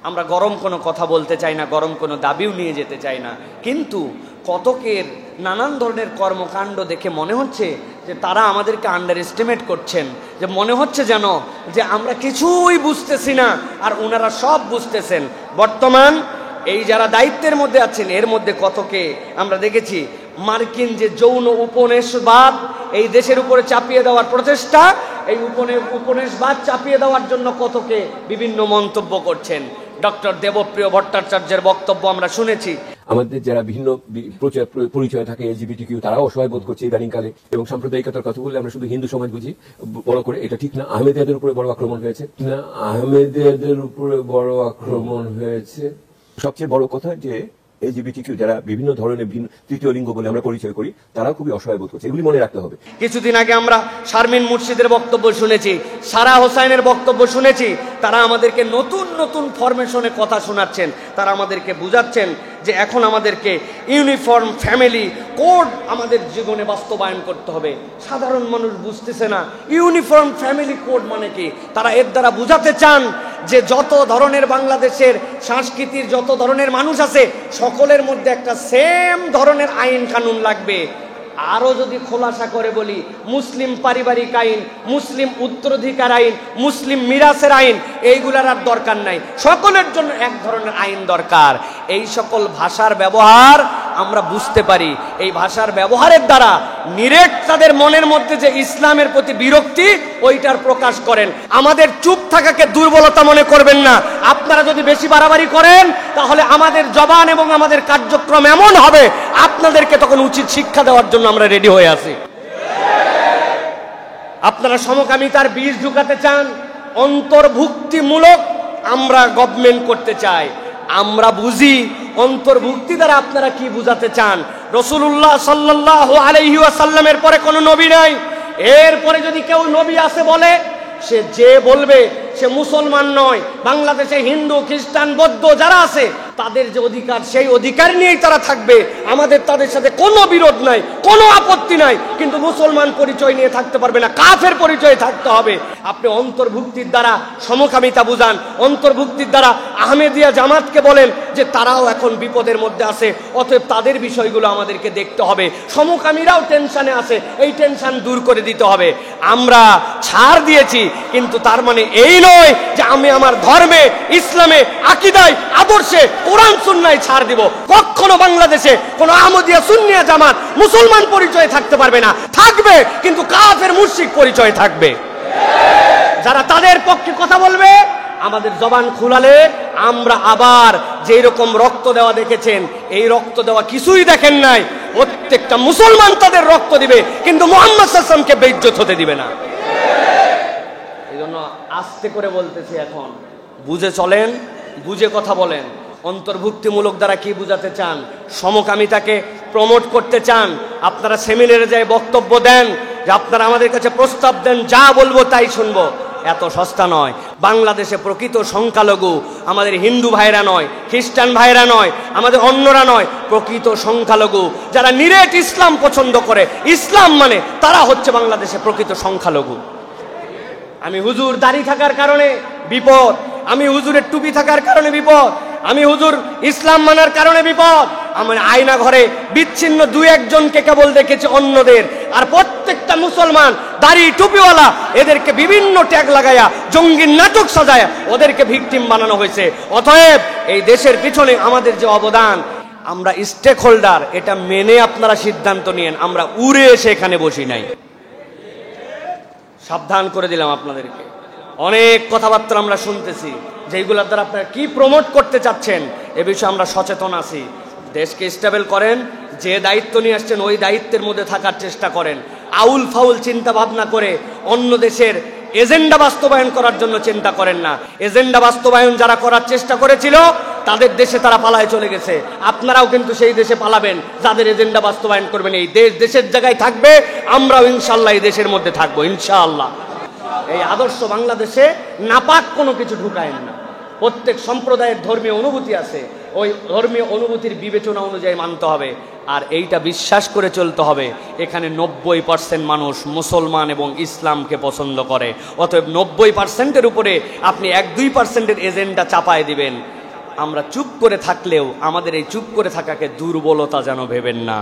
আমরা গরম কোনো কথা বলতে চাই না, গরম কোনো দাবিও নিয়ে যেতে চাই না, কিন্তু কতকের নানান ধরনের কর্মকাণ্ড দেখে মনে হচ্ছে যে তারা আমাদেরকে আন্ডার এস্টিমেট করছেন, যে মনে হচ্ছে যেন যে আমরা কিছুই বুঝতেছি না আর ওনারা সব বুঝতেছেন। বর্তমান এই যারা দায়িত্বের মধ্যে আছেন এর মধ্যে কতকে আমরা দেখেছি মার্কিন যে যৌন উপনিবেশবাদ এই দেশের উপরে চাপিয়ে দেওয়ার প্রচেষ্টা, এই উপনিবেশবাদ চাপিয়ে দেওয়ার জন্য কতকে বিভিন্ন মন্তব্য করছেন। ডক্টর দেবপ্রিয় ভট্টাচার্যের বক্তব্য আমরা শুনেছি। আমাদের যারা ভিন্ন পরিচয় থাকে এলজিবিটিকিউ তারাও অসহায় বোধ করছে ইদানিংকালে, এবং সাম্প্রদায়িকতার কথা বললে আমরা শুধু হিন্দু সমাজ বুঝি বড় করে, এটা ঠিক না। আহমেদিয়াদের উপরে বড় আক্রমণ হয়েছে না, আহমেদিয়াদের উপরে বড় আক্রমণ হয়েছে। সবচেয়ে বড় কথা যে এলজিবিটিকিউ যারা বিভিন্ন ধরনের ভিন্ন তৃতীয় লিঙ্গ বলে আমরা পরিচয় করি তারা খুবই অসহায় বোধ করছে, এগুলি মনে রাখতে হবে। কিছুদিন আগে আমরা শারমিন মুর্শিদের বক্তব্য শুনেছি, সারা হোসাইনের বক্তব্য শুনেছি। তারা আমাদেরকে নতুন নতুন ফরমেশনে কথা শোনাচ্ছেন, তারা আমাদেরকে বুঝাচ্ছেন যে এখন আমাদেরকে ইউনিফর্ম ফ্যামিলি কোড আমাদের জীবনে বাস্তবায়ন করতে হবে। সাধারণ মানুষ বুঝতেছে না ইউনিফর্ম ফ্যামিলি কোড মানে কি। তারা এর দ্বারা বুঝাতে চান যে যত ধরনের বাংলাদেশের সংস্কৃতির যত ধরনের মানুষ আছে সকলের মধ্যে একটা সেম ধরনের আইন কানুন লাগবে। আরো যদি খোলাসা করে বলি, মুসলিম পারিবারিক আইন, মুসলিম উত্তরাধিকার আইন, মুসলিম মিরাসের আইন, এইগুলার আর দরকার নাই, সকলের জন্য এক ধরনের আইন দরকার। এই সকল ভাষার ব্যবহার আমরা বুঝতে পারি। এই ভাষার ব্যবহারের দ্বারা নিরেট তাদের মনের মধ্যে যে ইসলামের প্রতি বিরক্তি ওইটার প্রকাশ করেন। আমাদের চুপ থাকাকে দুর্বলতা মনে করবেন না। আপনারা যদি বেশি বাড়াবাড়ি করেন তাহলে আমাদের জবান এবং আমাদের কার্যক্রম এমন হবে, আপনাদেরকে তখন উচিত শিক্ষা দেওয়ার জন্য আমরা রেডি হয়ে আছি। আপনারা সমকামিতার বীজ ঢুকাতে চান, অন্তর্ভুক্তিমূলক আমরা গভর্নমেন্ট করতে চাই। আমরা বুঝি অন্তর্ভুক্তি দ্বারা আপনারা কি বুঝাতে চান। রাসূলুল্লাহ সাল্লাল্লাহু আলাইহি ওয়াসাল্লামের পরে কোনো নবী নাই। এরপরে যদি কেউ নবী আছে বলে, সে যে বলবে সে মুসলমান নয়। বাংলাদেশে হিন্দু, খ্রিস্টান, বৌদ্ধ যারা আছে তাদের যে অধিকার সেই অধিকার নিয়েই তারা থাকবে। আমাদের তাদের সাথে কোনো বিরোধ নাই, কোনো আপত্তি নাই, কিন্তু মুসলমান পরিচয় নিয়ে থাকতে পারবে না, কাফের পরিচয় থাকতে হবে। আপনি অন্তর্ভুক্তির দ্বারা সমকামিতা বুঝান, অন্তর্ভুক্তির দ্বারা আহমেদিয়া জামাতকে বলেন যে তারাও এখন বিপদের মধ্যে আছে, অতএব তাদের বিষয়গুলো আমাদেরকে দেখতে হবে। সমকামীরাও টেনশনে আছে, এই টেনশন দূর করে দিতে হবে। আমরা ছাড় দিয়েছি, কিন্তু তার মানে এই নয় যে আমি আমার ধর্মে, ইসলামে, আকীদায়, আদর্শে, কোরআন সুন্নাহয় ছাড় দিব। কখনো বাংলাদেশে কোন আহমদিয়া, সুন্নিয়া জামাত মুসলমান পরিচয় থাকতে পারবে না। থাকবে, কিন্তু কাফের মুশরিক পরিচয় থাকবে। যারা তাদের পক্ষে কথা বলবে আমাদের জবান খুলালে আমরা আবার যেই রকম রক্ত দেওয়া দেখেছেন, এই রক্ত দেওয়া কিছুই দেখেন নাই। প্রত্যেকটা মুসলমান তাদের রক্ত দিবে, কিন্তু মুহাম্মদ সাল্লাল্লাহু আলাইহি ওয়াসাল্লামকে বেইজ্জত হতে দিবে না। এই জন্য আস্তে করে বলতেছি, এখন বুঝে চলেন, বুঝে কথা বলেন। অন্তর্ভুক্তিমূলক দ্বারা কি বুঝাতে চান? সমকামিতাকে প্রমোট করতে চান? আপনারা সেমিনারে যায় বক্তব্য দেন যে আপনারা আমাদের কাছে প্রস্তাব দেন, যা বলবো তাই শুনবো। এত সস্তা নয়। বাংলাদেশে প্রকৃত সংখ্যালঘু আমাদের হিন্দু ভাইরা নয়, খ্রিস্টান ভাইরা নয়, আমাদের অন্যরা নয়, প্রকৃত সংখ্যালঘু যারা নিরেট ইসলাম পছন্দ করে, ইসলাম মানে, তারা হচ্ছে বাংলাদেশে প্রকৃত সংখ্যালঘু। আমি হুজুর দাড়ি থাকার কারণে বিপদ, আমি হুজুরের টুপি থাকার কারণে বিপদ, আমি হুজুর ইসলাম মানার কারণে বিপদ। আমি আয়না ঘরে বিচ্ছিন্ন দুই একজনকে কেবল দেখেছি অন্যদের, আর প্রত্যেকটা মুসলমান দাড়ি টুপিওয়ালা এদেরকে বিভিন্ন ট্যাগ লাগায়া জঙ্গির নাটক সাজায়া ওদেরকে ভিকটিম বানানো হয়েছে। অতএব এই দেশের পিছনে আমাদের যে অবদান, আমরা স্টেক হোল্ডার, এটা মেনে আপনারা সিদ্ধান্ত নিয়েন। আমরা উড়ে এসে এখানে বসি নাই। সাবধান করে দিলাম আপনাদেরকে। অনেক কথাবার্তা আমরা শুনতেছি, যেগুলোর দ্বারা আপনারা কি প্রমোট করতে চাচ্ছেন এ বিষয়ে আমরা সচেতন আছি। দেশকে স্টেবল করেন, যে দায়িত্ব নিয়ে আসছেন ওই দায়িত্বের মধ্যে থাকার চেষ্টা করেন। আউল ফাউল চিন্তা ভাবনা করে অন্য দেশের এজেন্ডা বাস্তবায়ন করার জন্য চিন্তা করেন না। এজেন্ডা বাস্তবায়ন যারা করার চেষ্টা করেছিল তাদের দেশে তারা পালায় চলে গেছে। আপনারাও কিন্তু সেই দেশে পালাবেন যাদের এজেন্ডা বাস্তবায়ন করবেন। এই দেশ দেশের জায়গায় থাকবে, আমরাও ইনশাআল্লাহ এই দেশের মধ্যে থাকবো ইনশাআল্লাহ। এই আদর্শ বাংলাদেশে নাপাক কোনো কিছু ঢুকায়েন না। প্রত্যেক সম্প্রদায়ের ধর্মীয় অনুভূতি আছে, ওই ধর্মীয় অনুভূতির বিবেচনা অনুযায়ী মানতে হবে। আর এইটা বিশ্বাস করে চলতে হবে, এখানে 90% মানুষ মুসলমান এবং ইসলামকে পছন্দ করে। অতএব 90%-এর উপরে আপনি 1-2%-এর এজেন্ডা চাপায় দিবেন। আমরা চুপ করে থাকলেও আমাদের এই চুপ করে থাকাকে দুর্বলতা যেন ভেবেন না।